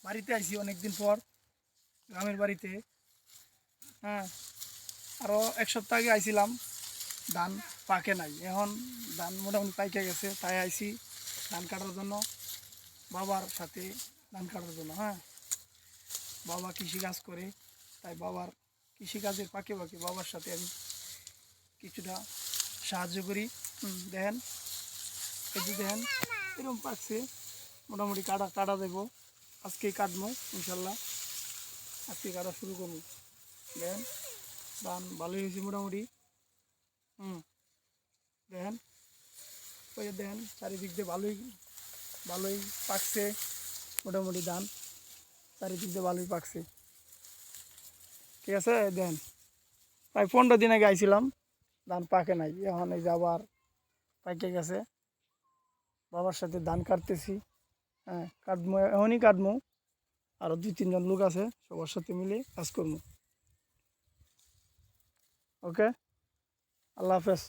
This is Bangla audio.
বাড়িতে আইছি অনেকদিন পর, গ্রামের বাড়িতে। হ্যাঁ, আরও এক সপ্তাহ আগে আইছিলাম, ধান পাকে নাই, এখন ধান মোটামুটি পাইকে গেছে, তাই আইছি ধান কাটার জন্য, বাবার সাথে ধান কাটার জন্য। হ্যাঁ, বাবা কৃষিকাজ করে, তাই বাবার কৃষিকাজের পাকে পাকে বাবার সাথে আমি কিছুটা সাহায্য করি। দেখেন, এই যে দেখেন এরকম পাকছে, মোটামুটি কাটা কাটা দেবো, আজকেই কাটবো ইনশাল্লাহ, আজকে কাটা শুরু করবো। দেখেন ধান ভালোই হয়েছে মোটামুটি। দেখেন, ওই যে দেখেন চারিদিক দিয়ে ভালোই ভালোই পাকছে, মোটামুটি ধান চারিদিক দিয়ে ভালোই পাকছে। ঠিক আছে, দেখেন প্রায় 15 দিন আগে আইছিলাম, ধান পাকে নাই, এখন এই যে আবার পাকে গেছে, বাবার সাথে ধান কাটতেছি। হ্যাঁ, কাটবো, এখনই কাটবো, আরও 2-3 জন লোক আছে, সবার সাথে মিলে কাজ করবো। ওকে, আল্লাহ হাফেজ।